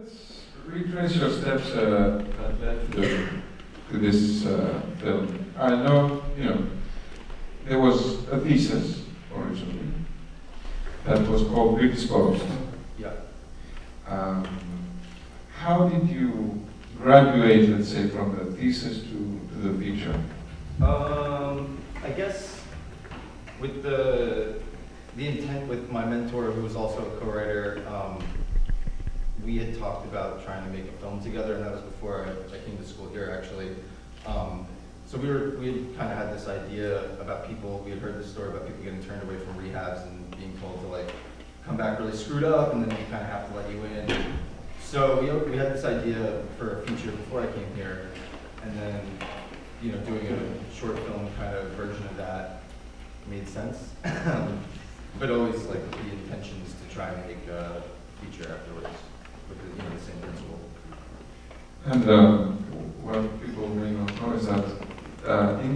Let's retrace your steps that led to this film. I know, there was a thesis originally that was called Predisposed. Yeah. How did you graduate, let's say, from the thesis to the feature? I guess with the intent with my mentor, who was also a co-writer, we had talked about trying to make a film together, and that was before I came to school here, actually. So we had kind of had this idea about people. We had heard this story about people getting turned away from rehabs and being told to like come back really screwed up, and then we kind of have to let you in. So we had this idea for a feature before I came here, and then doing a short film kind of version of that made sense. But always like the intentions to try and make a feature afterwards with the same principle. And what people may not know is that in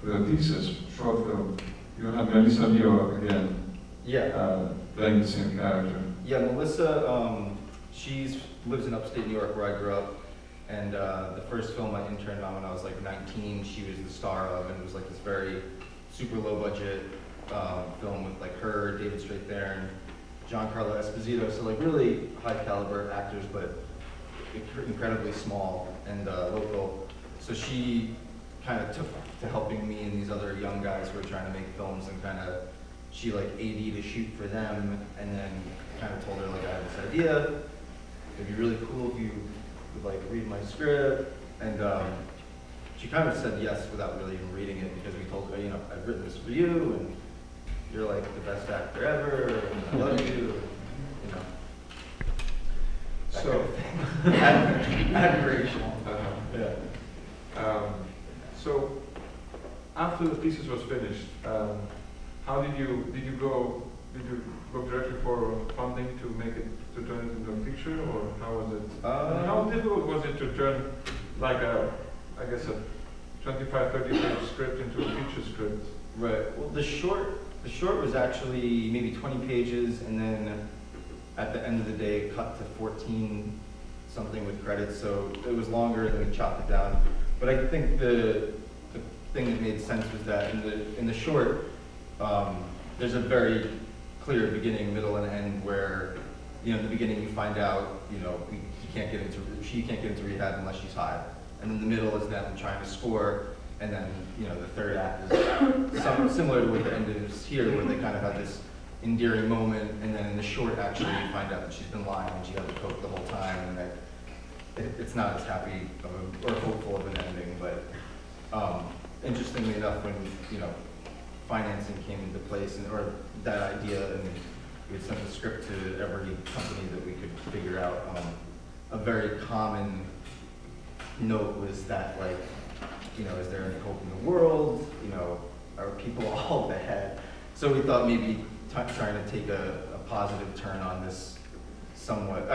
the thesis short film, you had Melissa Leo again. Yeah. Playing the same character. Yeah, Melissa, she lives in upstate New York where I grew up, and the first film I interned on when I was like 19, she was the star of, and it was like this very super low budget film with like her, David Strathairn, Giancarlo Esposito, so like really high caliber actors, but incredibly small and local. So she kind of took to helping me and these other young guys who were trying to make films, and kind of she like AD'd a shoot for them, and then kind of told her like I have this idea. It'd be really cool if you would like read my script, and she kind of said yes without really even reading it, because we told her, I've written this for you, and you're like the best actor ever, and I love you, that So, kind of thing. Admiration. Yeah. So, after the thesis was finished, how did you go directly for funding to make it, to turn it into a feature, or how was it? And how difficult was it to turn like I guess a 25, 30 page script into a feature script? Right. Well, the short was actually maybe 20 pages, and then at the end of the day, it cut to 14 something with credits. So it was longer, and then we chopped it down. But I think the thing that made sense was that in the short, there's a very clear beginning, middle, and end where, in the beginning you find out, she can't get into rehab unless she's high. And then the middle is them trying to score, and then, the third act is similar to what the end is here, where they kind of have this endearing moment, and then in the short, actually, you find out that she's been lying and she had the coke the whole time, and that it's not as happy or hopeful of an ending. But interestingly enough, when, financing came into place, or that idea, and we had sent the script to every company that we could figure out, a very common note was that, like, is there any hope in the world? Are people all bad? So we thought maybe trying to take a positive turn on this somewhat,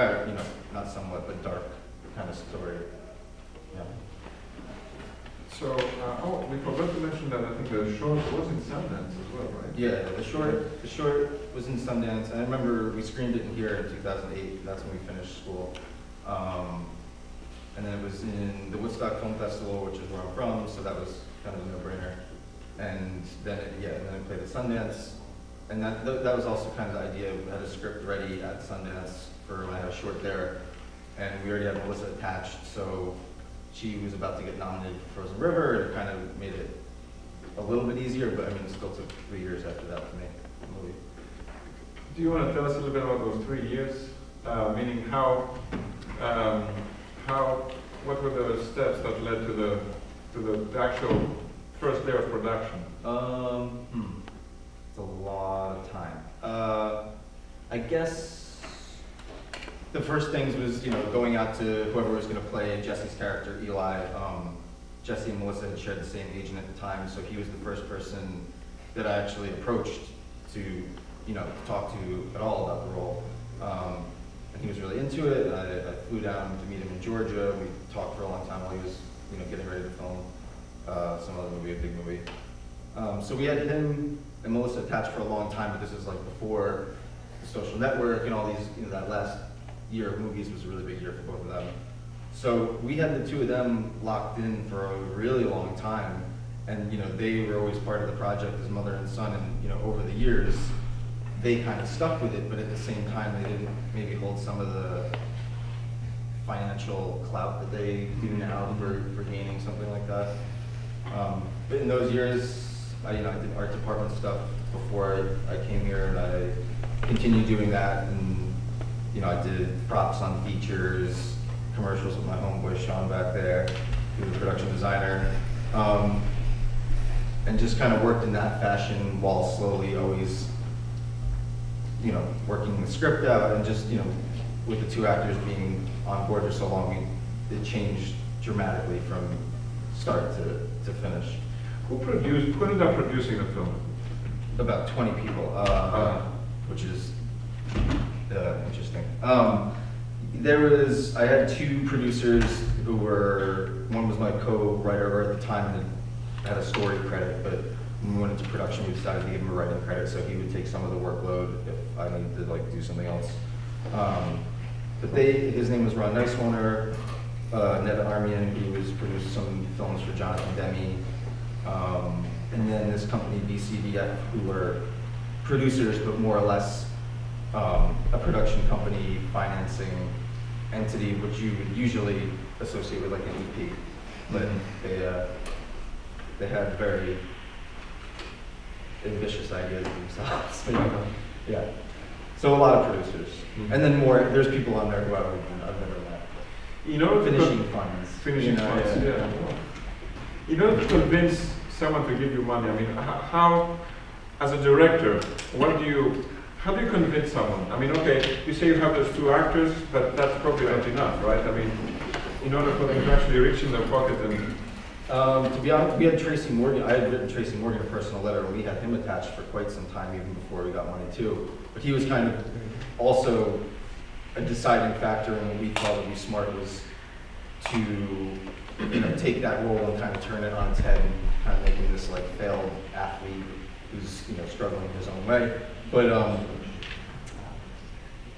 not somewhat, but dark kind of story. Yeah. So, we forgot to mention that I think the short was in Sundance as well, right? Yeah, the short was in Sundance. I remember we screened it here in 2008. That's when we finished school. And then it was in the Woodstock Film Festival, which is where I'm from, so that was kind of a no-brainer. And then it played at Sundance. And that was also kind of the idea. We had a script ready at Sundance for when I had a short there, and we already had Melissa attached, so she was about to get nominated for Frozen River, and it kind of made it a little bit easier, but I mean, it still took 3 years after that to make the movie. Do you want to tell us a little bit about those 3 years? Meaning what were the steps that led to the actual first day of production? It's a lot of time. I guess the first things was, going out to whoever was going to play Jesse's character, Eli. Jesse and Melissa had shared the same agent at the time, so he was the first person that I actually approached to, talk to at all about the role. And he was really into it. I flew down to meet him in Georgia. We talked for a long time while he was, getting ready to film some other movie, a big movie. So we had him and Melissa attached for a long time, but this was like before the social network and all these, that last year of movies was a really big year for both of them. So we had the two of them locked in for a really long time, and they were always part of the project as mother and son, and over the years, they kind of stuck with it, but at the same time, they didn't maybe hold some of the financial clout that they do now for gaining something like that. But in those years, I did art department stuff before I came here, and I continued doing that, and I did props on features, commercials with my homeboy Sean back there, who's a production designer, and just kind of worked in that fashion while slowly always, working the script out, and just, with the two actors being on board for so long, it changed dramatically from start to finish. Who ended up producing the film? About 20 people, which is interesting. I had two producers who one was my co-writer at the time and had a story credit, but when we went into production, we decided to give him a writing credit so he would take some of the workload if I needed to do something else. But his name was Ron Nicewarner, Ned Armian, who has produced some films for Jonathan Demme, and then this company BCDF, who were producers, but more or less a production company financing entity, which you would usually associate with an EP, but they had very ambitious ideas themselves. Yeah. So a lot of producers, and then there's people on there who I've never met. Finishing funds. Finishing funds. Yeah. To convince someone to give you money, I mean, how, as a director, how do you convince someone? I mean, okay, you say you have those two actors, but that's probably not enough, right? I mean, in order for them to actually reach in their pocket and... to be honest, we had Tracy Morgan. I had written Tracy Morgan a personal letter, and we had him attached for quite some time, even before we got money too. But he was kind of also a deciding factor, and what we thought would be smart was to take that role and kind of turn it on its head and kind of make him this failed athlete who's struggling his own way. But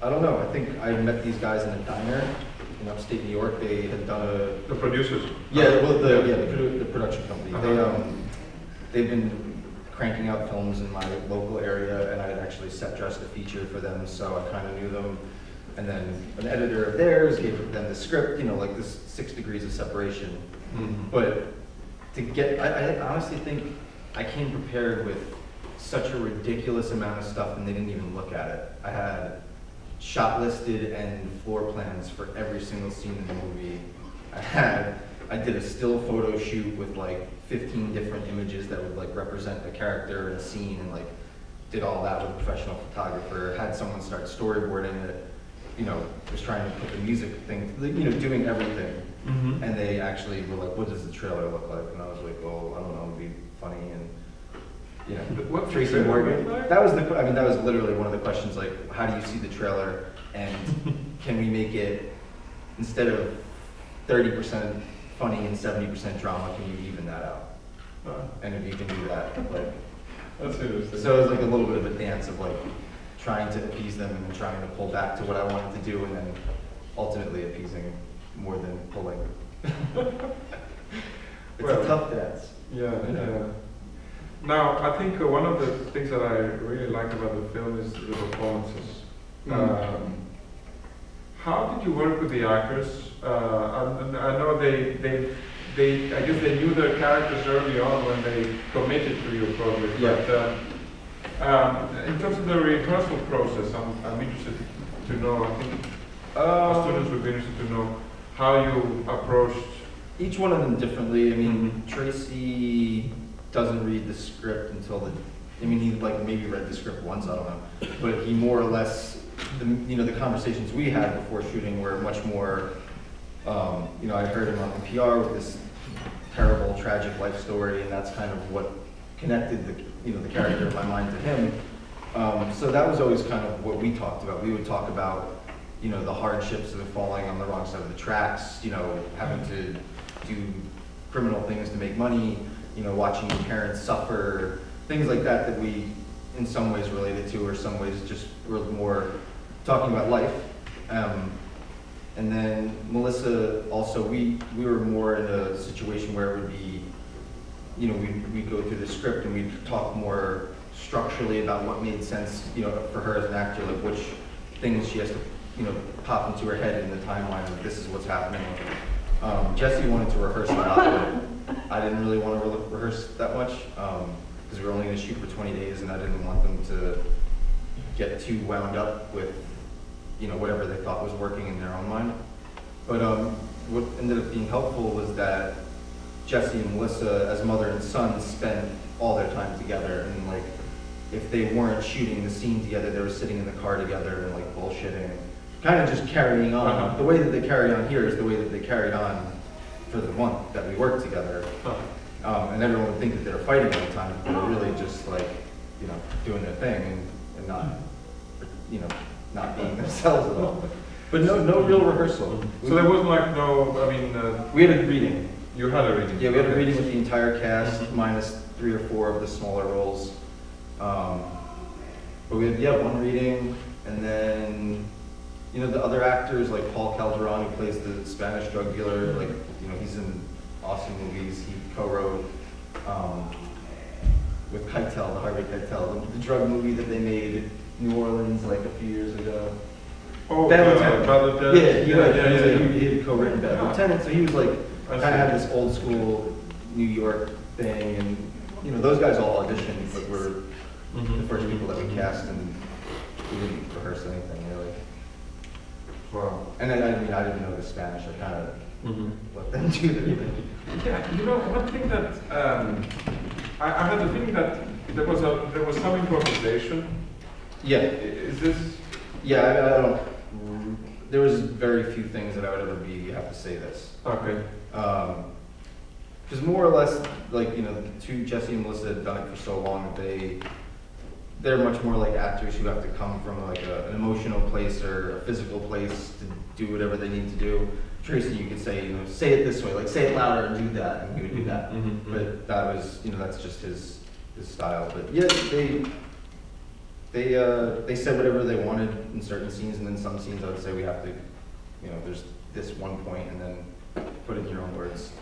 I don't know. I think I met these guys in a diner in upstate New York. They had done the producers. Yeah, well, the production company. They've been cranking out films in my local area, and I had actually dressed a feature for them, so I kind of knew them. And then an editor of theirs gave them the script, this 6 degrees of separation. Mm-hmm. But I honestly think I came prepared with such a ridiculous amount of stuff, and they didn't even look at it. I had shot listed and floor plans for every single scene in the movie. I did a still photo shoot with 15 different images that would represent a character and a scene, and did all that with a professional photographer. Had someone start storyboarding it. Was trying to put the music thing, doing everything. Mm-hmm. And they actually were like, "What does the trailer look like?" And I was like, "Oh, I don't know, it'd be funny." And what Tracy Morgan. That was that was literally one of the questions. How do you see the trailer? And can we make it, instead of 30% funny and 70% drama, can you even that out? And if you can do that, that's interesting. So it was a little bit of a dance of trying to appease them and then trying to pull back to what I wanted to do, and then ultimately appeasing more than pulling. It's a tough dance. Yeah. Now, I think one of the things that I really like about the film is the performances. Mm-hmm. How did you work with the actors? I know I guess they knew their characters early on when they committed to your project. Yeah. But in terms of the rehearsal process, I'm interested to know. I think our students would be interested to know how you approached. Each one of them differently. I mean, Tracy doesn't read the script until he maybe read the script once, I don't know. But he more or less, the conversations we had before shooting were much more, I heard him on NPR with this terrible, tragic life story, and that's kind of what connected the character of my mind to him. So that was always kind of what we talked about. We would talk about, the hardships of falling on the wrong side of the tracks, having to do criminal things to make money, watching your parents suffer, things like that we in some ways related to, or some ways just were more talking about life. And then Melissa, also, we were more in a situation where it would be, you know, we'd go through the script and we'd talk more structurally about what made sense, you know, for her as an actor, like which things she has to, you know, pop into her head in the timeline of this is what's happening. Jesse wanted to rehearse a lot, but I didn't really want to rehearse that much because we were only going to shoot for 20 days and I didn't want them to get too wound up with, you know, whatever they thought was working in their own mind. But what ended up being helpful was that Jesse and Melissa, as mother and son, spent all their time together, and like, if they weren't shooting the scene together, they were sitting in the car together and like bullshitting, kind of just carrying on. The way that they carry on here is the way that they carried on for the month that we worked together. And everyone would think that they were fighting all the time, but they were really just like, you know, doing their thing and not, you know, not being themselves at all. But no real rehearsal. So there was like no, I mean... we had a reading. You had a reading? Yeah, we had a reading with the entire cast, minus 3 or 4 of the smaller roles. But we had, yeah, one reading, and then, you know, the other actors, like Paul Calderon, who plays the Spanish drug dealer, like, you know, he's in awesome movies. He co-wrote with Keitel, the Harvey Keitel, the drug movie that they made in New Orleans like a few years ago. Oh, Bad Lieutenant. Yeah, he had co-written Bad Lieutenant, so he was like, I kind of had this old school New York thing, and you know, those guys all auditioned, but were the first people that we cast, and we didn't rehearse anything really. Wow. And then, I mean, I didn't know the Spanish, I kind of let them do their thing. Yeah, you know, one thing that I had the feeling that there was some improvisation. Yeah. Is this? Yeah, I don't. There was very few things that I would ever be. You have to say this. Okay. Because more or less, like, you know, the two, Jesse and Melissa, had done it for so long that they're much more like actors who have to come from like an emotional place or a physical place to do whatever they need to do. Tracy, you could say, you know, say it this way, like say it louder and do that, and he would do that. But that was, you know, that's just his style. But yeah, they said whatever they wanted in certain scenes, and then some scenes I would say we have to, you know, there's this one point, and then put it in your own words.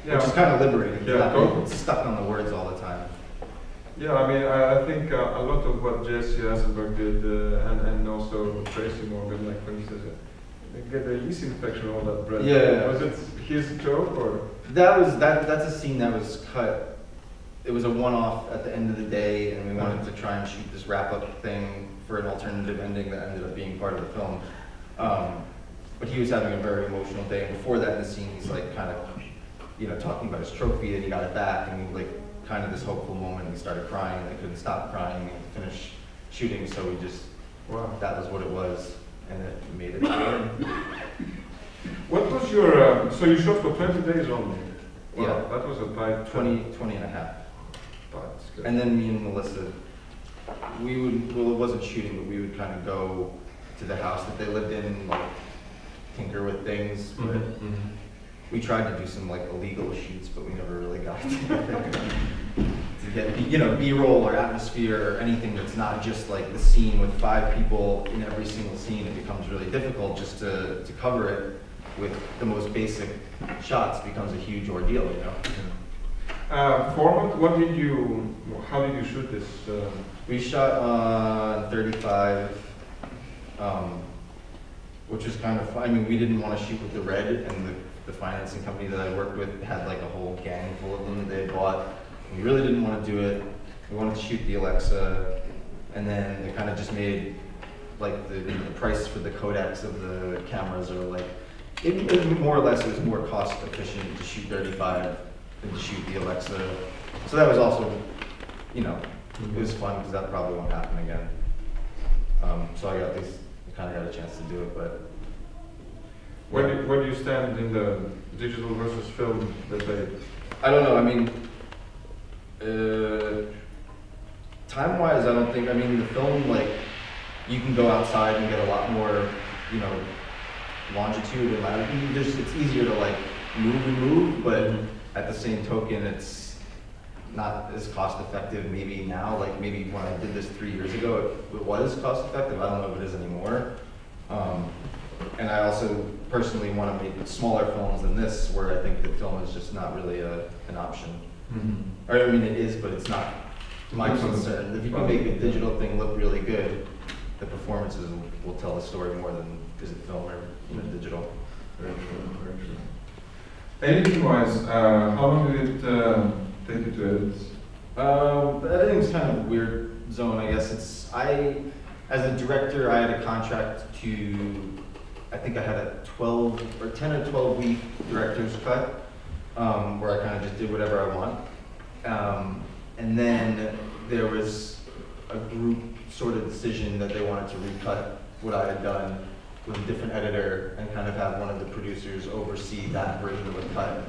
Yeah. Which is kind of liberating. Yeah, Not stuck on the words all the time. Yeah, I mean, I think a lot of what Jesse Eisenberg did, and also Tracy Morgan, like for instance, get a yeast infection, all that bread. Yeah. Was it his joke or? That's a scene that was cut. It was a one-off at the end of the day, and we wanted to try and shoot this wrap-up thing for an alternative ending that ended up being part of the film. But he was having a very emotional day, and before that in the scene, he's like kind of, you know, talking about his trophy, and he got it back, and he like kind of this hopeful moment, and he started crying, and I couldn't stop crying and finish shooting, so we just, that was what it was, and it made it happen. What was your, so you shot for 20 days only? Wow, Yeah. That was a tight... 20 and a half. That's good. And then me and Melissa, we would, well, it wasn't shooting, but we would kind of go to the house that they lived in and like tinker with things, but we tried to do some like illegal shoots, but we never really got to get, you know, B-roll or atmosphere or anything that's not just like the scene with 5 people in every single scene. It becomes really difficult just to cover it with the most basic shots. Becomes a huge ordeal, you know. Format, how did you shoot this? We shot on 35, which was kind of fun. I mean, we didn't want to shoot with the red, and the financing company that I worked with had like a whole gang full of them that they had bought. We really didn't want to do it. We wanted to shoot the Alexa, and then they kind of just made like the price for the codecs of the cameras are like, it more or less it was more cost efficient to shoot 35 than to shoot the Alexa. So that was also, you know, it was fun because that probably won't happen again. So I got at least kind of got a chance to do it, but. Where do you stand in the digital versus film debate? I don't know. I mean, time-wise, I don't think. I mean, the film, like, you can go outside and get a lot more, you know, longitude and latitude. It's easier to like move, but at the same token, it's not as cost-effective. Maybe now, like maybe when I did this 3 years ago, it was cost-effective. I don't know if it is anymore. I also personally want to make smaller films than this, where I think that film is just not really an option. Mm-hmm. Or I mean, it is, but it's not my concern. If you can make a digital thing look really good, the performances will tell the story more than is it film or digital. Very true, very true. Editing-wise, how long did it take you to edit? The editing's kind of a weird zone, I guess. As a director, I had a contract to, I think I had a 12 or 10 or 12 week director's cut, where I kind of just did whatever I want. And then there was a group sort of decision that they wanted to recut what I had done with a different editor and kind of have one of the producers oversee that version of a cut.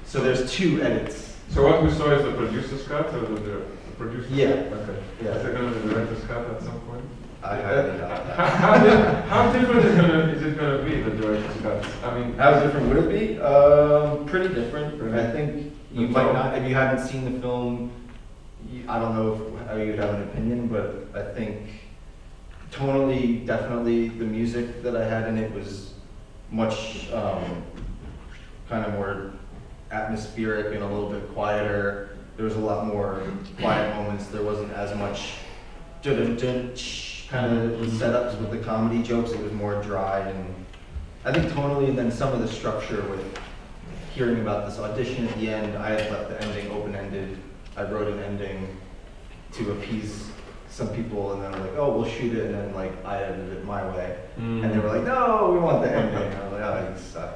So there's 2 edits. So what we saw is the producer's cut, or the producer's Yeah. cut? Okay. Yeah. Is there going to be the director's cut at some point? I highly doubt that. How different is it going to be, the director's cut? I mean, How different would it be? Pretty different. Really? I think you might not, if you hadn't seen the film, I don't know how you'd have an opinion, but I think tonally, definitely the music that I had in it was much kind of more atmospheric and a little bit quieter. There was a lot more quiet moments. There wasn't as much kind of setups with the comedy jokes. It was more dry, and I think tonally, and then some of the structure with hearing about this audition at the end, I had left the ending open-ended. I wrote an ending to appease some people, and then like, oh, we'll shoot it, and then like I edited it my way, and they were like, no, we want the ending. And I was like, oh, you suck.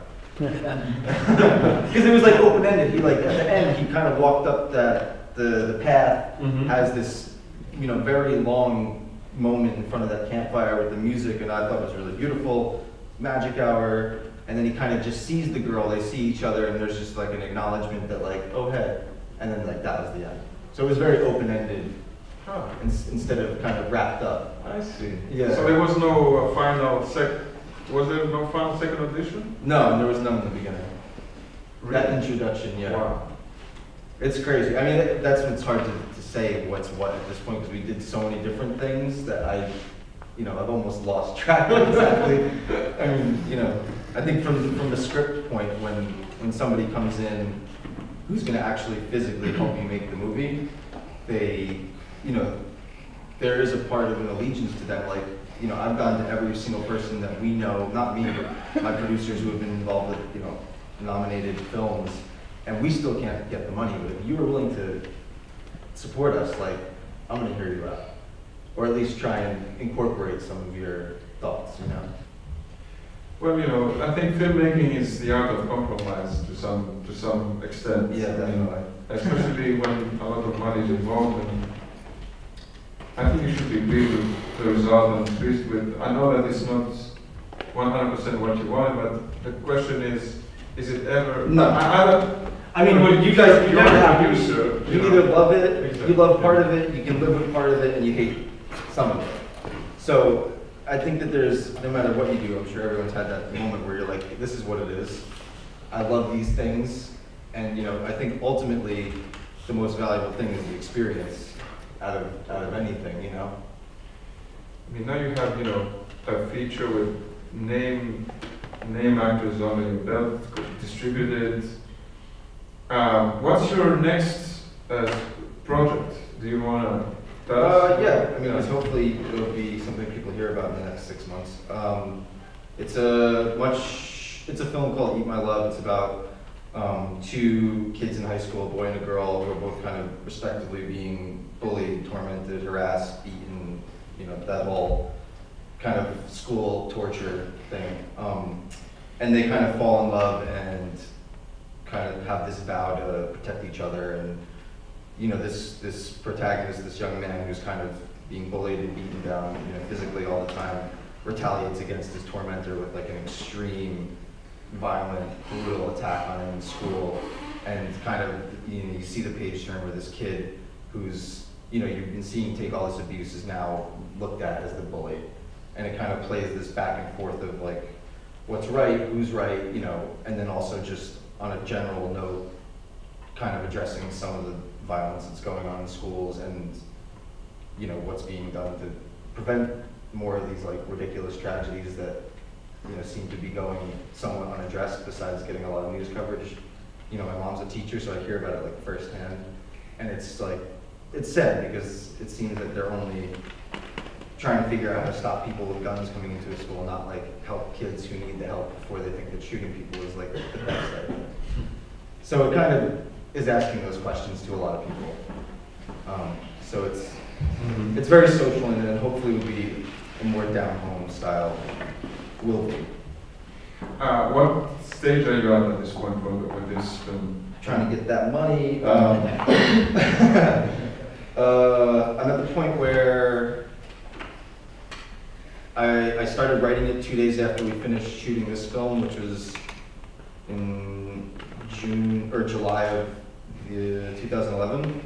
Because it was like open-ended. He like at the end, he kind of walked up the path, has this very long moment in front of that campfire with the music, and I thought it was really beautiful. Magic hour, and then he kind of just sees the girl. They see each other, and there's just like an acknowledgement that like, oh hey, and then like that was the end. So it was very open-ended. huh. Instead of kind of wrapped up. I see. Yeah. So there was no was there no final second audition? No, and there was none in the beginning. That Really? introduction, yeah. Wow. It's crazy. I mean, that's what's hard to say what's what at this point, because we did so many different things that I've almost lost track of exactly. I mean, I think from the script point, when somebody comes in who's going to actually physically help you make the movie, there is a part of an allegiance to them. Like, I've gone to every single person that we know, not me, but my producers who have been involved with, nominated films, and we still can't get the money. But if you are willing to support us, like, I'm going to hear you out, or at least try and incorporate some of your thoughts. Well, I think filmmaking is the art of compromise to some extent. Yeah, definitely. Especially when a lot of money is involved. And I think you should be pleased with the result and pleased with. I know that it's not 100% what you want, but the question is it ever? No. I mean, you guys, you're a producer. You either love it, Exactly. you love part of it, you can live with part of it, and you hate some of it. So I think that no matter what you do, I'm sure everyone's had that moment where you're like, this is what it is. I love these things, and I think ultimately the most valuable thing is the experience out of anything. I mean, now you have a feature with name actors on your belt, distributed. What's your next project? Do you want to tell us? Yeah, I mean, hopefully it'll be something people hear about in the next 6 months. It's a film called Eat My Love. It's about 2 kids in high school, a boy and a girl, who are both kind of respectively being bullied, tormented, harassed, beaten, that whole kind of school torture thing. And they kind of fall in love and kind of have this vow to protect each other. And this protagonist, this young man who's kind of being bullied and beaten down, physically all the time, retaliates against his tormentor with like an extreme, violent, brutal attack on him in school. And kind of, you see the page turn where this kid who's, you've been seeing take all this abuse is now looked at as the bully. And it kind of plays this back and forth of like, what's right, who's right, and then also just on a general note, kind of addressing some of the violence that's going on in schools and, what's being done to prevent more of these like ridiculous tragedies that seem to be going somewhat unaddressed besides getting a lot of news coverage. My mom's a teacher, so I hear about it like firsthand. And it's like, it's sad because it seems that they're only trying to figure out how to stop people with guns coming into a school, not like help kids who need the help before they think that shooting people is like the best idea. So it kind of is asking those questions to a lot of people. So it's very social, and then hopefully will be a more down-home style. Will be. What stage are you at this point with this film? Trying to get that money. I'm at the point where I started writing it 2 days after we finished shooting this film, which was in June or July of 2011.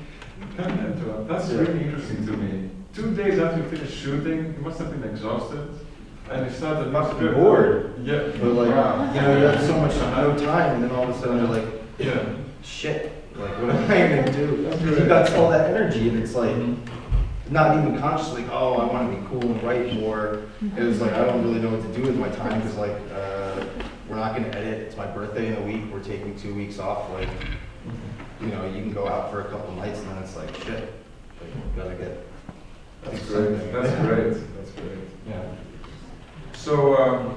That's really interesting to me. 2 days after you finished shooting, you must have been exhausted. And you started Fucking bored. Yeah. But like, wow. you have so much no time, and then all of a sudden you're like, yeah. shit, like what am I gonna do? You got all that energy, and it's like, not even consciously, oh, I want to be cool and write more. It was like, I don't really know what to do with my time, because like, we're not gonna edit, it's my birthday in a week, we're taking 2 weeks off, like, you can go out for a couple nights, and then it's like, shit, like, you gotta get. That's great, that's great, that's great. Yeah. So,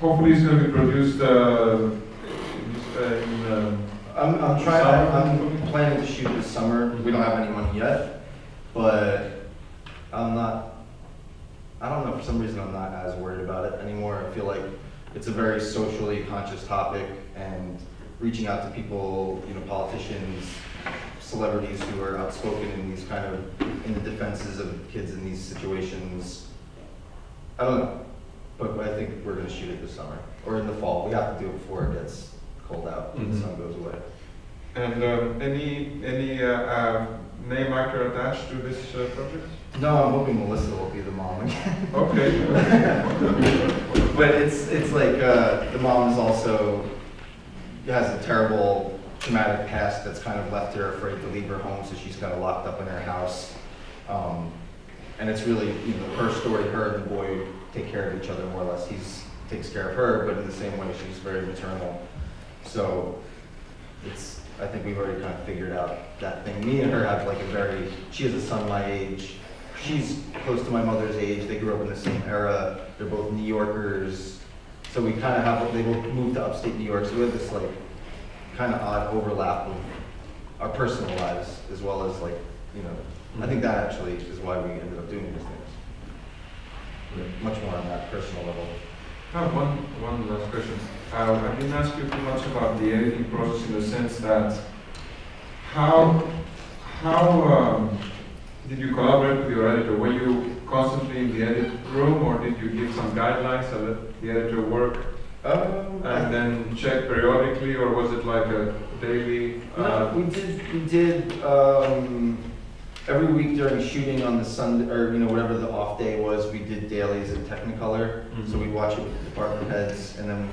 hopefully it's going to be produced I'm planning to shoot this summer. We don't have any money yet, but I don't know, for some reason I'm not as worried about it anymore. I feel like it's a very socially conscious topic, and reaching out to people, politicians, celebrities who are outspoken in these kind of, in the defenses of kids in these situations. I don't know, but I think we're going to shoot it this summer, or in the fall. We have to do it before it gets cold out and the sun goes away. And any name actor attached to this project? No, I'm hoping Melissa will be the mom again. Okay. But it's like the mom is also has a terrible traumatic past that's kind of left her afraid to leave her home, so she's kind of locked up in her house. And it's really her story. Her and the boy take care of each other more or less. He takes care of her, but in the same way she's very maternal. So I think we've already kind of figured out that thing. Me and her have like she has a son my age. She's close to my mother's age. They grew up in the same era. They're both New Yorkers. So we kind of have, they both moved to upstate New York. So we have this like kind of odd overlap of our personal lives as well as like, I think that actually is why we ended up doing these things. Much more on that personal level. I have one last question. I didn't ask you too much about the editing process in the sense that how did you collaborate with your editor? Were you constantly in the edit room, or did you give some guidelines and let the editor work and then check periodically, or was it like a daily? No, we did every week during shooting on the Sunday, or whatever the off day was, we did dailies in Technicolor. So we'd watch it with the department heads, and then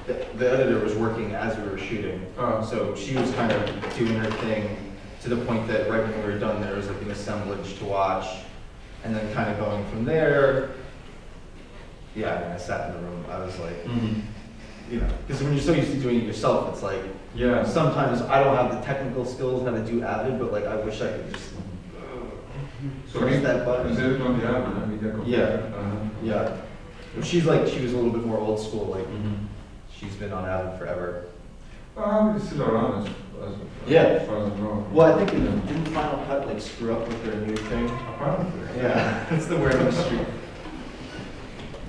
the editor was working as we were shooting. So she was kind of doing her thing to the point that right when we were done, there was like an assemblage to watch, and then kind of going from there. Yeah, I sat in the room. I was like, because when you're so used to doing it yourself, it's like, sometimes I don't have the technical skills how to do Avid, but like I wish I could just press that button. Is it on the Avid media computer? Yeah. She was a little bit more old school, like she's been on Avid forever. Well, it's still around as far as I know. Well, I think didn't Final Cut like screw up with their new thing? Apparently. Yeah, that's the word on the street.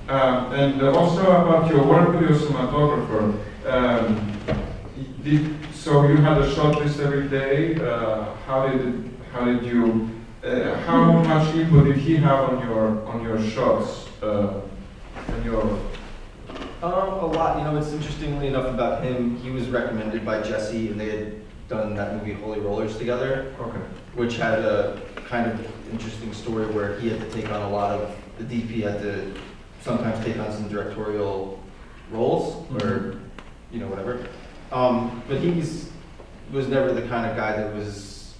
And also about your work with your cinematographer. So you had a shot list every day. How much input did he have on your shots? A lot. It's interestingly enough about him. He was recommended by Jesse, and they had done that movie Holy Rollers together. Okay. Which had a kind of interesting story where he had to take on a lot of the DP had to sometimes take on some directorial roles or whatever. But he was never the kind of guy that was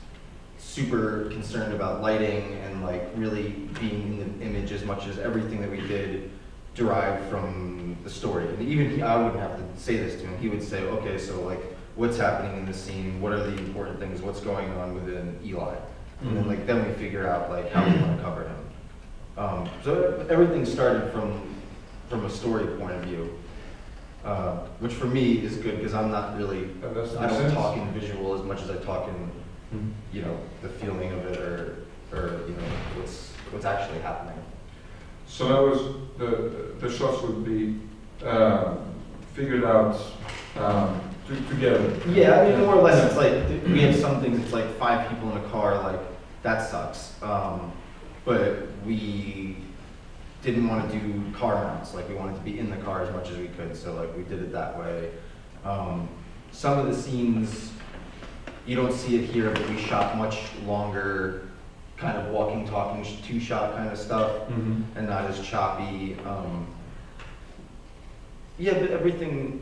super concerned about lighting and like really being in the image as much as everything that we did derived from the story. And even I wouldn't have to say this to him. He would say, okay, so like, what's happening in the scene? What are the important things? What's going on within Eli? And then like, then we figure out like how we want to cover him. So everything started from a story point of view, which for me is good because I'm not really, I don't talk in visual as much as I talk in, you know, the feeling of it or you know, what's actually happening. So that was the shots would be figured out together. Yeah, I mean more or less it's like we have some things. It's like 5 people in a car. Like that sucks. But we didn't want to do car mounts. Like we wanted to be in the car as much as we could. So like we did it that way. Some of the scenes you don't see it here, but we shot much longer. Kind of walking, talking, 2-shot kind of stuff, and not as choppy. Yeah, but everything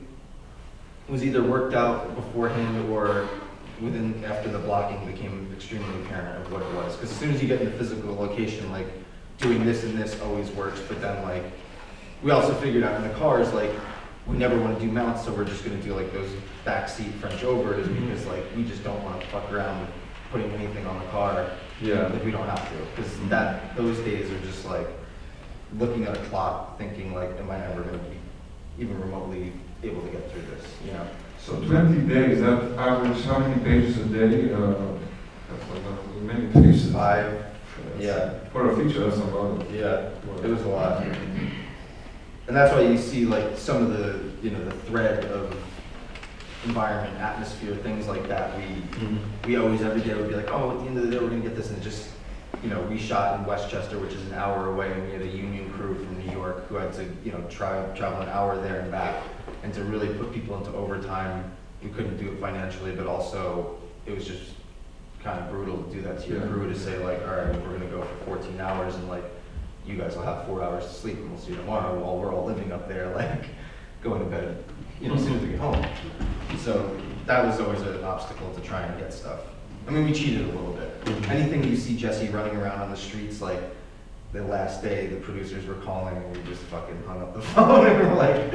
was either worked out beforehand or after the blocking became extremely apparent of what it was. Because as soon as you get in the physical location, like doing this and this always works. But then like we also figured out in the cars, like we never want to do mounts, so we're just going to do like those backseat French overs because like we just don't want to fuck around with putting anything on the car. Yeah. If we don't have to, because those days are just like looking at a clock, thinking like, am I ever going to be even remotely able to get through this? You know. So 20 days. That average how many pages a day? That's like many pages. 5. Yeah. For a feature, that's a lot. Yeah. It was a lot. And that's why you see like some of the the thread of environment, atmosphere, things like that. We always every day would be like, oh, at the end of the day we're gonna get this, and just we shot in Westchester, which is an hour away, and we had a union crew from New York who had to travel an hour there and back, and to really put people into overtime. We couldn't do it financially, but also it was just kind of brutal to do that to your crew, to say like, all right, we're gonna go for 14 hours, and like you guys will have 4 hours to sleep, and we'll see you tomorrow while we're all living up there, like going to bed as soon as we get home. So that was always an obstacle to try and get stuff. I mean, we cheated a little bit. Anything you see Jesse running around on the streets, like the last day, the producers were calling and we just fucking hung up the phone and we're like,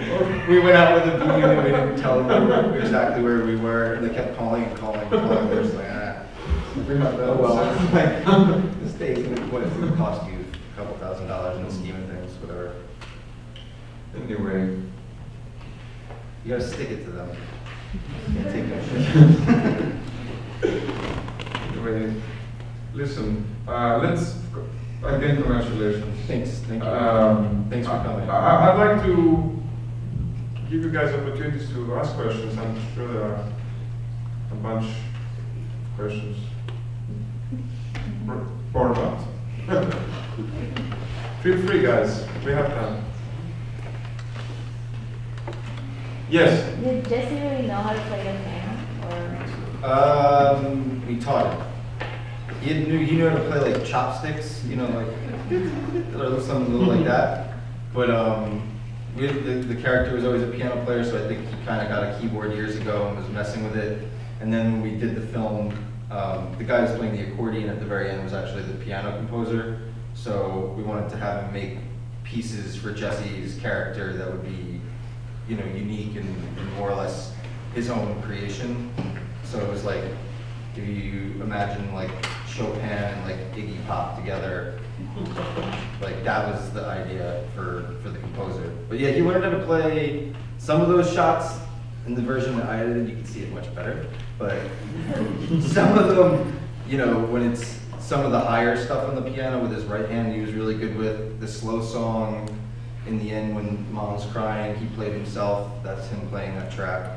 we went out with a beam and we didn't tell them exactly where we were. And they kept calling and calling and calling. We're just like, oh well, like, this day is gonna cost you a couple $1,000 in the scheme of things, whatever. Anyway. You gotta stick it to them. You take that shit. Anyway, listen, let's, again, congratulations. Thanks, thank you. Thanks for coming. I'd like to give you guys opportunities to ask questions. I'm sure there are a bunch of questions. Or not. Feel free, guys. We have time. Yes? Did Jesse really know how to play the piano? Or? We taught him. He knew how to play like chopsticks, like or something little like that. But the character was always a piano player, so I think he kind of got a keyboard years ago and was messing with it. And then when we did the film, the guy who's playing the accordion at the very end was actually the piano composer. So we wanted to have him make pieces for Jesse's character that would be unique and more or less his own creation. So it was like, if you imagine like Chopin and like Iggy Pop together, like that was the idea for the composer. But yeah, he learned how to play some of those shots in the version that I edited. You can see it much better, but some of them, when it's some of the higher stuff on the piano with his right hand, he was really good with. The slow song in the end when Mom's crying, he played himself. That's him playing that track.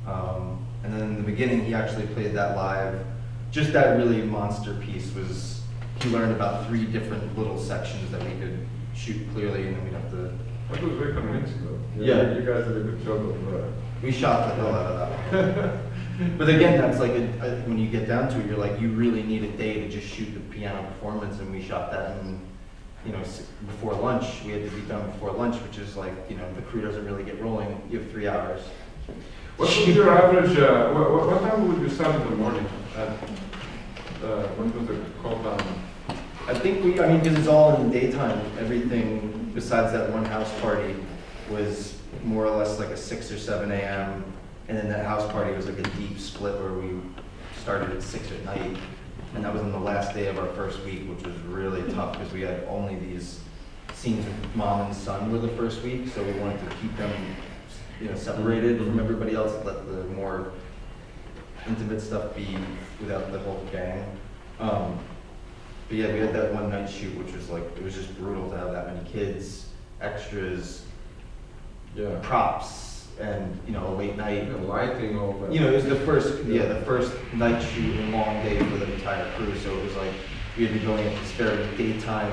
And then in the beginning, he actually played that live. Just that really monster piece was, he learned about 3 different little sections that we could shoot clearly, and then we'd have to. That was very convincing though. Yeah. You guys did a good job of We shot the hell out of that. But again, that's like, when you get down to it, you're like, you really need a day to just shoot the piano performance, and we shot that in, before lunch. We had to be done before lunch, which is like, the crew doesn't really get rolling. You have 3 hours. What was your average, what time would you start in the morning? What was the call time? I think I mean, because it's all in the daytime, everything besides that one house party was more or less like a 6 or 7 a.m. And then that house party was like a deep split where we started at 6 at night. And that was on the last day of our first week, which was really tough because we had only these scenes with mom and son were the first week. So we wanted to keep them, you know, separated from everybody else, let the more intimate stuff be without the whole gang. But yeah, we had that one night shoot, which was like, it was just brutal to have that many kids, extras, Yeah. props, and, you know, a late night. The lighting, all that. You know, it was the first night shoot and long day for the entire crew, so it was like, we had been going at this very daytime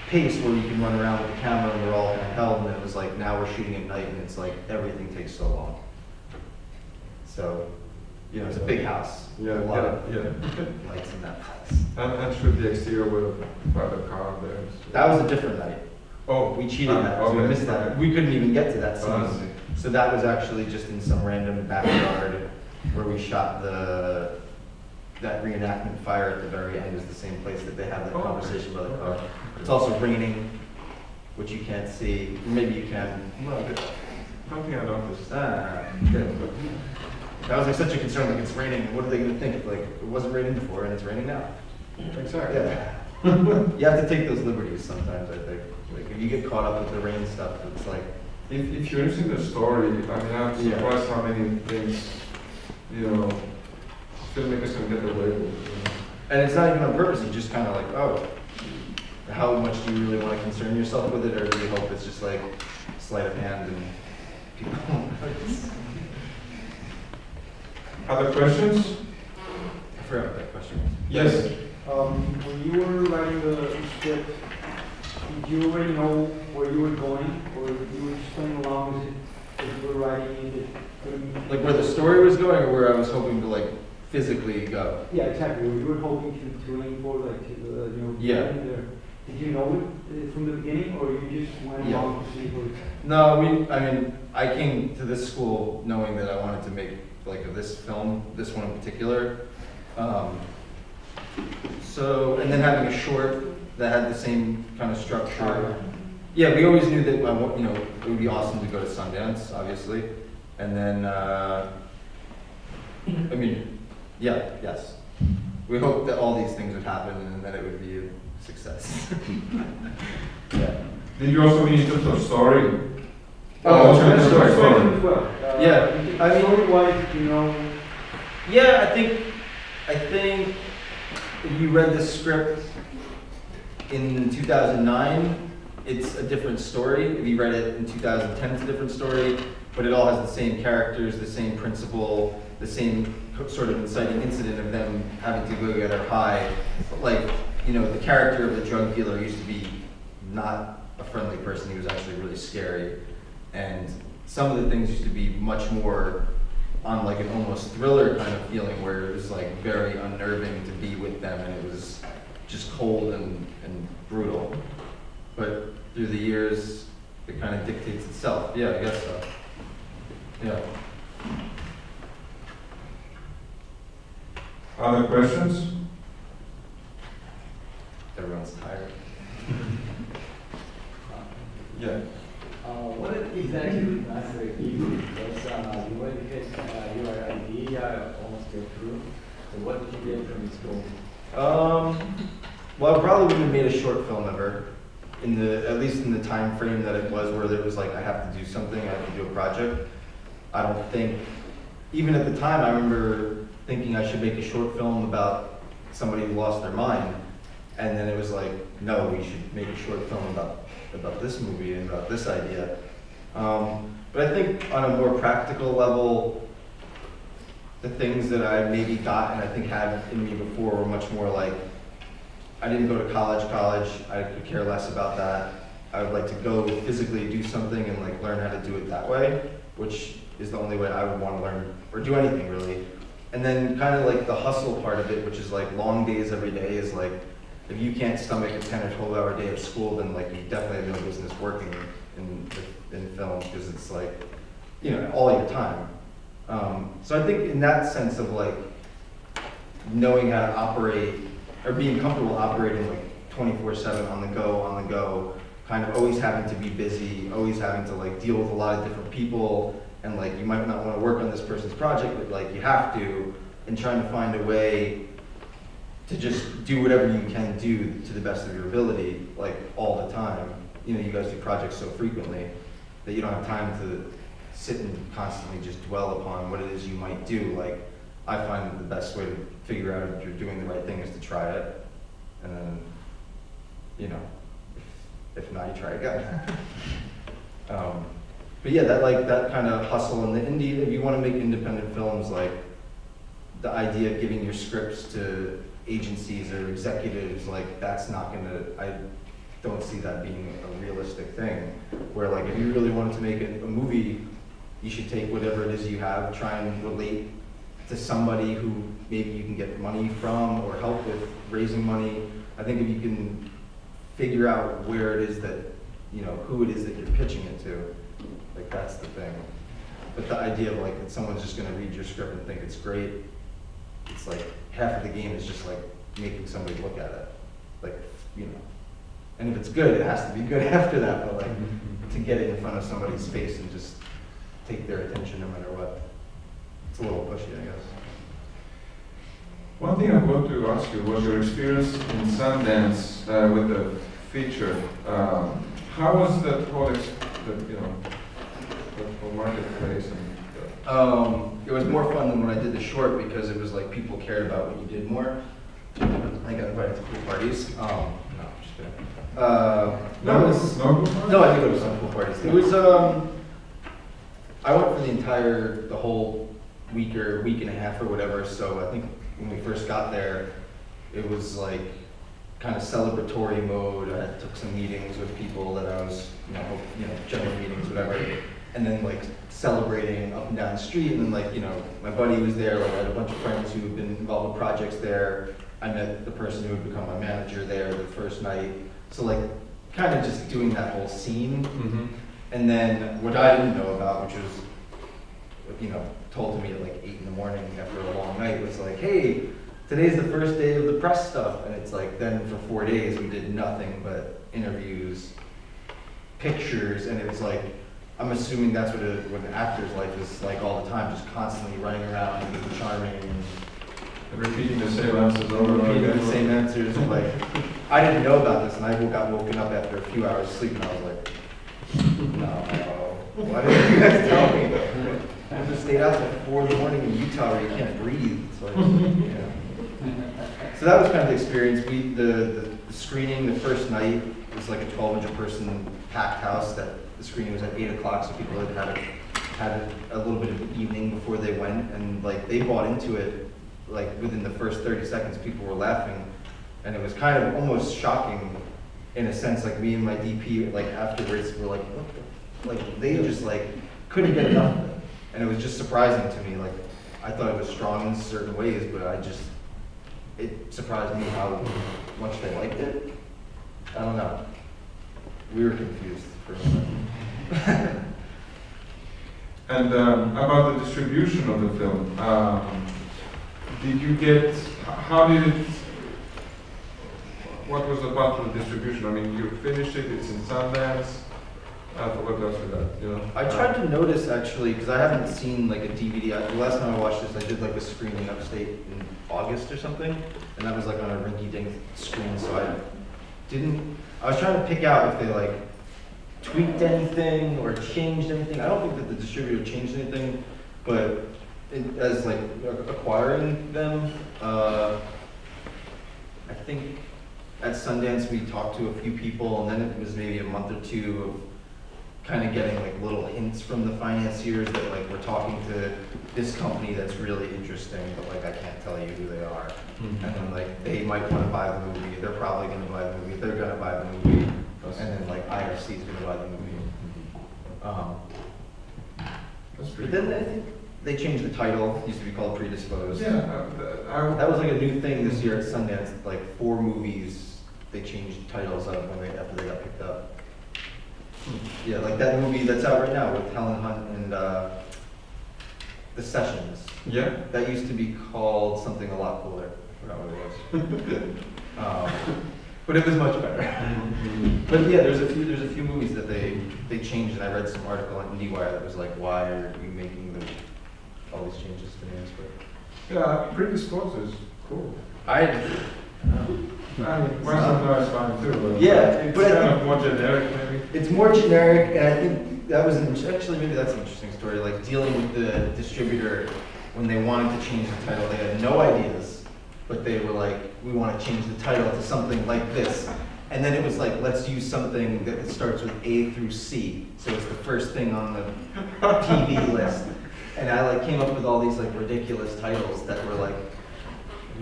pace where you can run around with the camera and we're all kind of held, and then it was like, now we're shooting at night and it's like, everything takes so long. So, you know, it's a big house. Yeah, a lot of yeah. lights in that place. And shoot the exterior with a car there. That was a different night. Oh, We cheated that, so we okay, missed that. okay. We couldn't even get to that Oh, I scene. see. So that was actually just in some random backyard where we shot that reenactment fire at the very end is the same place that they have that Oh, okay. conversation by the car. It's also raining, which you can't see. Maybe you can. No, nothing I noticed. Good. That was like such a concern, like it's raining, what are they gonna think? Like, it wasn't raining before and it's raining now. Exactly. Yeah. You have to take those liberties sometimes, I think. Like, if you get caught up with the rain stuff, it's like, If you're interested in the story, I mean, I'm Yeah. surprised how many things, you know, filmmakers can get away with. You know? and it's not even on purpose, you just kind of like, oh, how much do you really want to concern yourself with it, or do you hope it's just like sleight of hand and people won't notice? Other questions? I forgot what that question was. Yes. When you were writing the script, did you already know where you were going, or you were just playing along with it as you were writing it? Like where the story was going, or where I was hoping to like physically go? Yeah, exactly. Where you were hoping to aim for, like, Yeah. getting there. Did you know it from the beginning, or you just went Yeah. along to see what? No, I came to this school knowing that I wanted to make like this film, this one in particular. So, and then having a short that had the same kind of structure. Yeah, we always knew that, you know, it would be awesome to go to Sundance, obviously. And then, I mean, yeah, yes. We hoped that all these things would happen and that it would be a success. Yeah. Did you also mean in terms of story? Oh, that's that's right, sorry. as well. Yeah, I mean- story-wise, you know. Yeah, I think if you read the script in 2009, it's a different story. If you read it in 2010, it's a different story, but it all has the same characters, the same principle, the same sort of inciting incident of them having to go get her high. Like, you know, the character of the drug dealer used to be not a friendly person, he was actually really scary. And some of the things used to be much more on like an almost thriller kind of feeling where it was like very unnerving to be with them and it was just cold and brutal. But through the years, it kind of dictates itself. Yeah, I guess so. Yeah. Other questions? Everyone's tired. Yeah. What exactly mastered you? Because you went to get your idea almost get through. So what did you get from this film? Well, I probably wouldn't have made a short film ever, at least in the time frame that it was, where it was like I have to do something, I have to do a project. I don't think, even at the time, I remember thinking I should make a short film about somebody who lost their mind, and then it was like, no, we should make a short film about this movie and about this idea. But I think on a more practical level, the things that I maybe got and I think had in me before were much more like, I didn't go to college, I could care less about that. I would like to go physically do something and like learn how to do it that way, which is the only way I would want to learn or do anything really. And then kind of like the hustle part of it, which is like long days every day, is like, if you can't stomach a 10 or 12 hour day of school, then like you definitely have no business working in film, because it's like, you know, all your time. So I think in that sense of like knowing how to operate or being comfortable operating like 24/7 on the go, kind of always having to be busy, always having to like deal with a lot of different people, and like you might not want to work on this person's project, but like you have to, and trying to find a way to just do whatever you can do to the best of your ability, like all the time. You know, you guys do projects so frequently that you don't have time to sit and constantly just dwell upon what it is you might do. Like, I find that the best way to figure out if you're doing the right thing is to try it, and then, you know, if not, you try again. But yeah, that kind of hustle in the indie, if you want to make independent films, like the idea of giving your scripts to agencies or executives, like that's not gonna, I don't see that being a realistic thing. Where like if you really wanted to make a movie, you should take whatever it is you have, try and relate to somebody who maybe you can get money from or help with raising money. I think if you can figure out where it is that, you know, who it is that you're pitching it to, like that's the thing. But the idea of like that someone's just gonna read your script and think it's great, it's like half of the game is just like making somebody look at it. Like, you know, and if it's good, it has to be good after that, but like to get it in front of somebody's face and just take their attention no matter what, it's a little pushy, I guess. One thing I want to ask you was your experience in Sundance with the feature. How was that whole, you know, the whole marketplace? It was more fun than when I did the short because it was like people cared about what you did more. I got invited to cool parties. No, just kidding. No, I did go to some cool parties. It was, I went for the whole week and a half or whatever, so I think when we first got there, it was like kind of celebratory mode. I took some meetings with people that I was, you know, general meetings, whatever, and then like celebrating up and down the street, and then like, you know, my buddy was there, like I had a bunch of friends who had been involved with projects there. I met the person who would become my manager there the first night. So like kind of just doing that whole scene. Mm-hmm. And then what I didn't know about, which was, you know, told to me at like 8 in the morning after a long night, was like, hey, today's the first day of the press stuff. And it's like, then for 4 days we did nothing but interviews, pictures, and it was like, I'm assuming that's what an actor's life is like all the time, just constantly running around and being charming and repeating the same answers over and over repeating again. the same answers. Like, I didn't know about this, and I got woken up after a few hours sleep, and I was like, no, why didn't you guys tell me? I just stayed out till 4 in the morning in Utah where you can't breathe. So, so that was kind of the experience. The screening the first night was like a 1,200 person packed house. That the screening was at 8 o'clock, so people had a little bit of an evening before they went, and like they bought into it. Like within the first 30 seconds, people were laughing, and it was kind of almost shocking, in a sense. Like me and my DP, like afterwards, were like, what the? Like they just like couldn't get enough of it, and it was just surprising to me. Like I thought it was strong in certain ways, but it surprised me how much they liked it. I don't know. We were confused for a moment. And about the distribution of the film, did you get, how did it, what was the part of the distribution? I mean, you finished it, it's in Sundance. I forgot to ask you that, you know? I tried to notice actually, because I haven't seen like a DVD. The last time I watched this, I did like a screening upstate in August or something, and that was like on a rinky-dink screen, so I was trying to pick out if they like tweaked anything or changed anything. I don't think that the distributor changed anything, but as like acquiring them, I think at Sundance we talked to a few people, and then it was maybe a month or two of kind of getting like little hints from the financiers that like we're talking to this company that's really interesting, but like I can't tell you who they are. Mm-hmm. And then like they might want to buy the movie, they're probably going to buy the movie, they're going to buy the movie, and then like IRC is going to buy the movie. That's But pretty then cool. I think they changed the title. It used to be called Predisposed. Yeah, That was like a new thing this year at Sundance. Like 4 movies, they changed titles of after they got picked up. Yeah, like that movie that's out right now with Helen Hunt and The Sessions. yeah. That used to be called something a lot cooler. forgot what it was. But it was much better. But yeah, there's a few movies that they changed, and I read some article on IndieWire that was like, why are we making all these changes to names? But Yeah, predisposed is cool. I Western Law is fine too, but Yeah, it's but I kind think- of more generic maybe. It's more generic, and I think that was actually maybe that's an interesting story. Like dealing with the distributor when they wanted to change the title, they had no ideas, but they were like, "We want to change the title to something like this," and then it was like, "Let's use something that starts with A through C," so it's the first thing on the TV list. And I like came up with all these like ridiculous titles that were like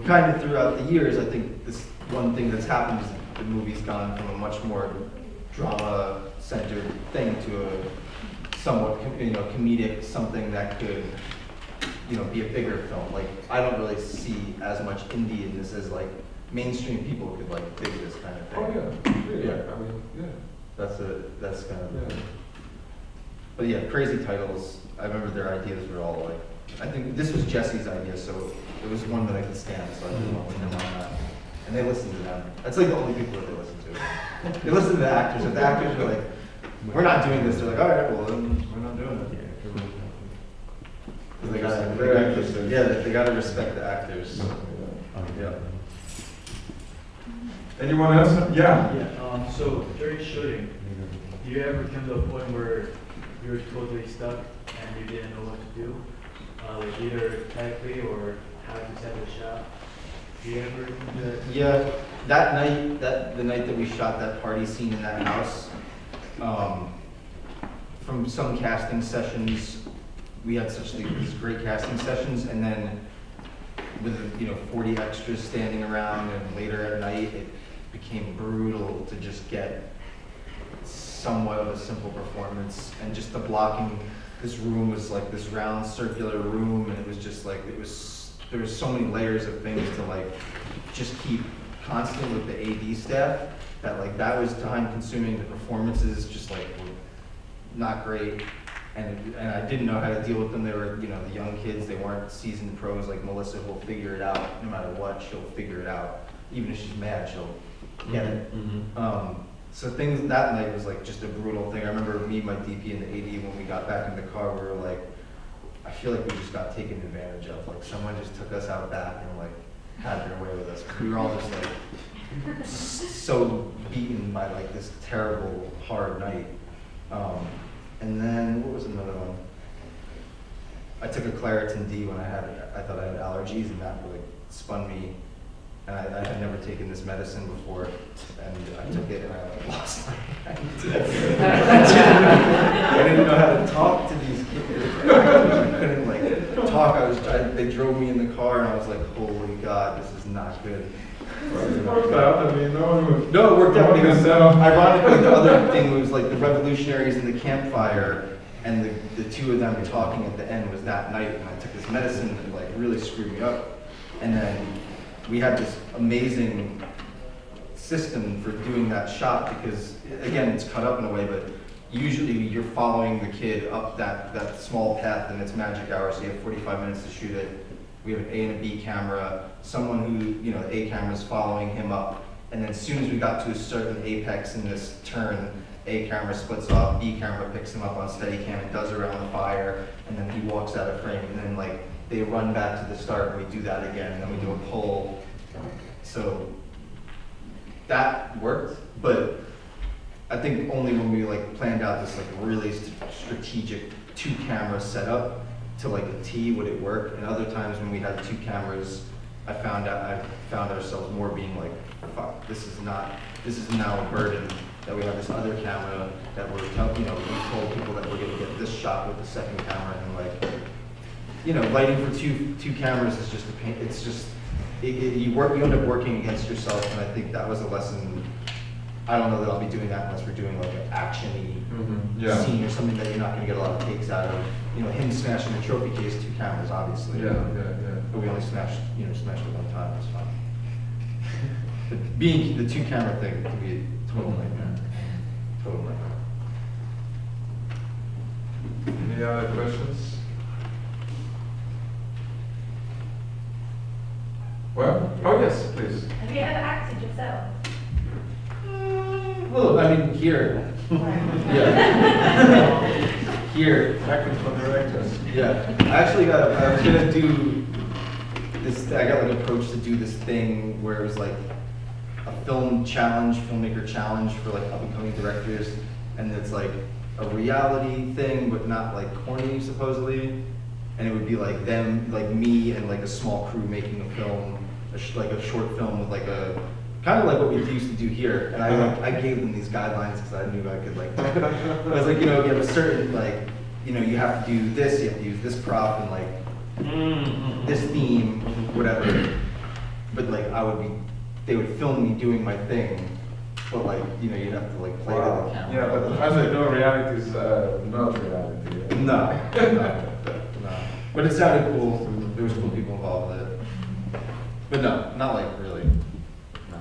kind of throughout the years. I think this one thing that's happened is the movie's gone from a much more drama-centered thing to a somewhat comedic, something that could be a bigger film. Like I don't really see as much indie in this as like mainstream people could like dig this kind of thing. Oh yeah, Yeah. I mean, yeah. That's kind of. Yeah. But yeah, crazy titles. I remember their ideas were all like. I think this was Jesse's idea, so it was one that I could stand. So I didn't want to win them on that. And they listened to them. That's like the only people that they listen to. They listen to the actors. If the actors are like, "We're not doing this," they're like, "All right, well then we're not doing it." They gotta respect the actors. Yeah. Anyone else? Yeah. Yeah, so during shooting, do you ever come to a point where you were totally stuck and you didn't know what to do? Like either technically or how to set the shot? Do you ever come to that? Yeah, that night, the night that we shot that party scene in that house, from some casting sessions, we had such these great casting sessions, and then with 40 extras standing around, and later at night, it became brutal to just get somewhat of a simple performance, and just the blocking. This room was like this round circular room, and it was just like there was so many layers of things to like just keep constant with the AD staff that like that was time consuming. The performances just like were not great, and I didn't know how to deal with them. They were the young kids. They weren't seasoned pros. Like Melissa will figure it out no matter what. She'll figure it out. Even if she's mad, she'll get it. So things that night was like just a brutal thing. I remember me, my DP, and the AD when we got back in the car, we were like, I feel like we just got taken advantage of. Like someone just took us out back and like had their way with us. We were all just like so beaten by like this terrible hard night. And then what was another one? I took a Claritin D when I thought I had allergies, and that like spun me. And I had never taken this medicine before, and I took it and I lost my mind. I didn't know how to talk to these kids. I couldn't like talk. They drove me in the car, and I was like, holy God, this is not good. It worked out. I mean, no it worked out because ironically, the other thing was like the revolutionaries in the campfire, and the two of them talking at the end was that night, and I took this medicine that like really screwed me up. And then we had this amazing system for doing that shot because, again, it's cut up in a way, but usually you're following the kid up that small path and it's magic hour, so you have 45 minutes to shoot it. We have an A and a B camera, someone who, the A camera's following him up, and then as soon as we got to a certain apex in this turn, A camera splits off, B camera picks him up on Steadicam and does around the fire, and then he walks out of frame, and then like they run back to the start, and we do that again, and then we do a pull. So that worked, but I think only when we like planned out this like really strategic 2-camera setup to like a T would it work. And other times when we had 2 cameras, I found ourselves more being like, fuck, this is now a burden that we have this other camera that we told people that we're gonna get this shot with the second camera, and like, lighting for two cameras is just a pain. It's just, you end up working against yourself, and I think that was a lesson. I don't know that I'll be doing that unless we're doing like an action-y scene or something that you're not gonna get a lot of takes out of. Him smashing the trophy case, 2 cameras, obviously. Yeah. But we only smashed it one time, it's fine. But being the 2-camera thing can be a total nightmare. Total nightmare. Any other questions? Well, I mean, here. Yeah. Here. Technical directors. Yeah. I was gonna do this, I got like approached to do this thing where it was like a filmmaker challenge for like up and coming directors. And it's like a reality thing, but not like corny supposedly. And it would be like them, like me and like a small crew making a film, like a short film with like a, kind of like what we used to do here. And I gave them these guidelines because I knew I could like, I was like, you know, you have a certain like, you know, you have to do this, you have to use this prop and like this theme, whatever. But like they would film me doing my thing. But like, you know, you'd have to like play to the camera. Yeah, but as I know, reality is not reality. Yeah. No. But it sounded cool. There was cool people involved with it. But no, not like really. No.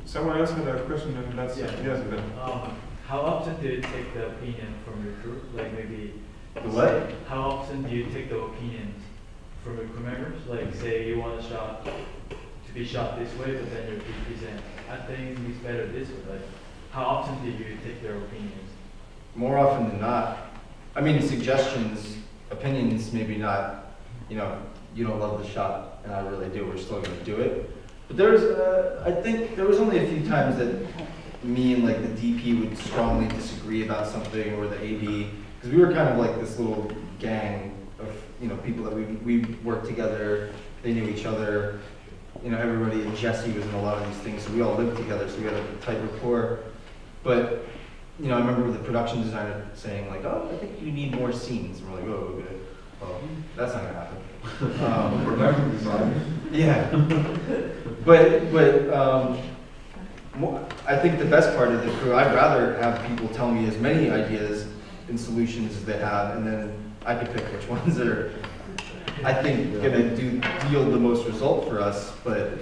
Someone else had a question, and that's Yeah. yes. Then. How often do you take the opinion from your crew? Like maybe. The what? How often do you take the opinions from your crew members? Like say you want a shot to be shot this way, but then your DP saying, I think it's better this way. Like, how often do you take their opinions? More often than not. I mean, suggestions, opinions, maybe not. You know, you don't love the shot, and I really do. We're still going to do it. But I think there was only a few times that me and like the DP would strongly disagree about something, or the AD, because we were kind of like this little gang of, you know, people that we worked together. They knew each other. You know, everybody, and Jesse was in a lot of these things, so we all lived together, so we had a tight rapport. But, you know, I remember the production designer saying like, oh, I think you need more scenes. And we're like, oh, okay. Well, that's not gonna happen. Production designer. Yeah. But I think the best part of the crew, I'd rather have people tell me as many ideas and solutions as they have, and then I could pick which ones are, I think, gonna yield the most result for us. But,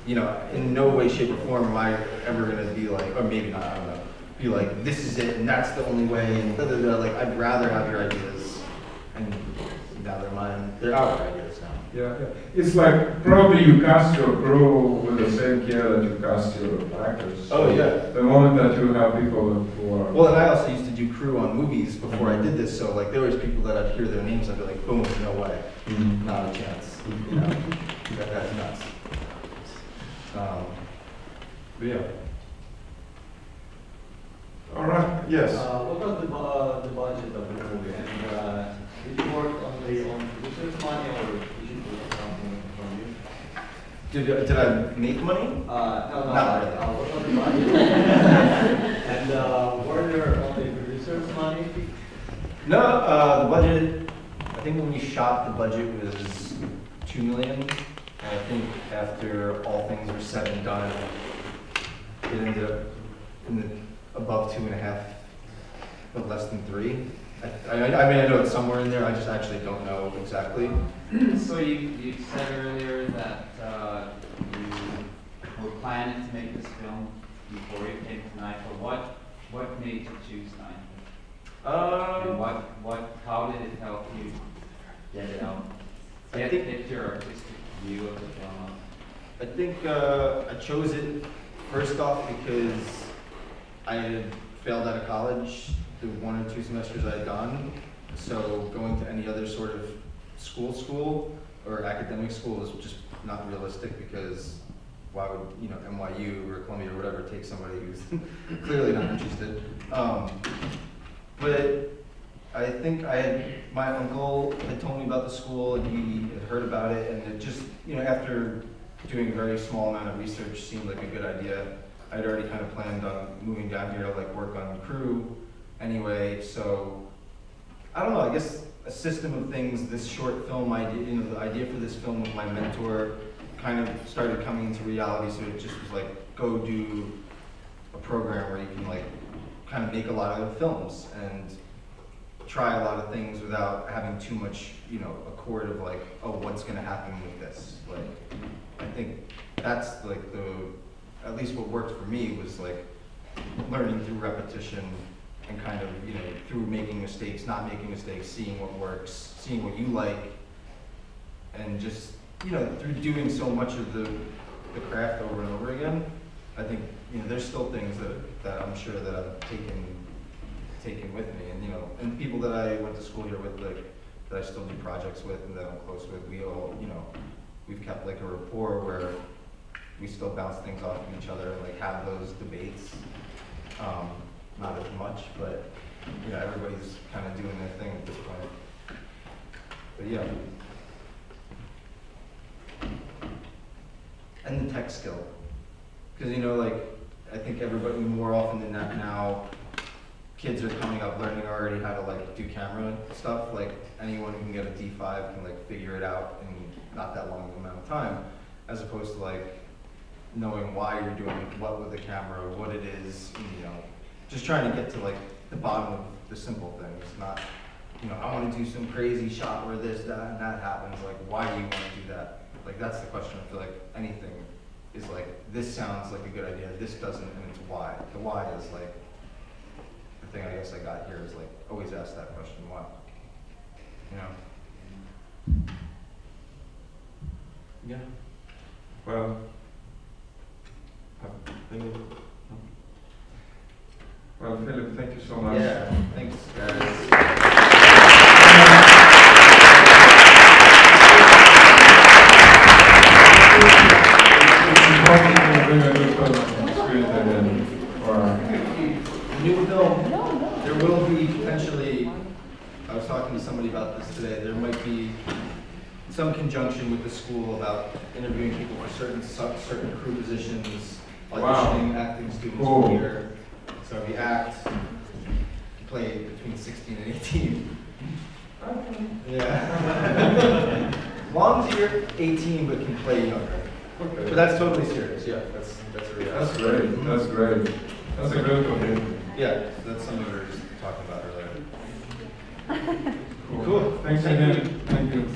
you know, in no way, shape, or form am I ever gonna be like, or maybe not, I don't know, be like, this is it, and that's the only way, and da da da. Like, I'd rather have your ideas, and now they're mine. They're our ideas now. Yeah, yeah. It's like probably you cast your crew with the same care that you cast your actors. Oh yeah. The moment that you have people who are. Well, and I also used to do crew on movies before I did this, so like there was people that I'd hear their names and I'd be like, boom, no way, not a chance. You know, that's nuts. But yeah. All right. Yes. What was the budget of the movie? And did you work on producer's money, or did you do something from you? Did I make money? No. Not really. What was the budget? And were there only producer's money? No, the budget, I think when we shot, the budget was $2 million. And I think after all things were said and done, it ended up in the above 2.5, but less than 3. I mean, I know it's somewhere in there, I just actually don't know exactly. So you said earlier that you were planning to make this film before you came to NIFA. What made you choose NIFA? And how did it help you get it out? Get your artistic view of the film? I think I chose it first off because I had failed out of college the 1 or 2 semesters I had gone. So going to any other sort of school or academic school was just not realistic, because why would, you know, NYU or Columbia or whatever take somebody who's clearly not interested. But I think my uncle had told me about the school, and he had heard about it, and it just, you know, after doing a very small amount of research, seemed like a good idea. I'd already kind of planned on moving down here to like work on crew anyway, so I don't know, I guess a system of things, this short film idea, you know, the idea for this film with my mentor kind of started coming into reality, so it just was like, go do a program where you can like kind of make a lot of films and try a lot of things without having too much, you know, accord of like, oh, what's gonna happen with this? Like, I think that's like at least what worked for me was like learning through repetition and kind of, you know, through making mistakes, not making mistakes, seeing what works, seeing what you like, and just, you know, through doing so much of the craft over and over again, I think, you know, there's still things that that I'm sure that I've taken with me, and and people that I went to school here with, like that I still do projects with and that I'm close with. We all, we've kept like a rapport where we still bounce things off of each other and like have those debates. Not as much, but everybody's kind of doing their thing at this point. But yeah. And the tech skill. Because I think everybody more often than not now, kids are coming up learning already how to like do camera stuff. Like anyone who can get a D5 can like figure it out in not that long amount of time, as opposed to like knowing why you're doing what with the camera, what it is, just trying to get to like the bottom of the simple things, not, I want to do some crazy shot where this, that, and that happens. Like, why do you want to do that? Like, that's the question. I feel like anything is like, this sounds like a good idea, this doesn't, and it's why. The why is like, the thing I guess I got here is like, always ask that question, why? Yeah. Well, well, Philip, thank you so much. Yeah, thanks, guys. New film, there will be potentially, I was talking to somebody about this today, there might be some conjunction with the school about interviewing people for certain crew positions, auditioning acting students here. So if you act, you play between 16 and 18. Yeah. Long as you're 18 but can play younger. Okay. But that's totally serious, yeah. That's a reality. That's great. That's great. That's a good one. Yeah, so that's something we were just talking about earlier. Cool. Thanks again. Thank you.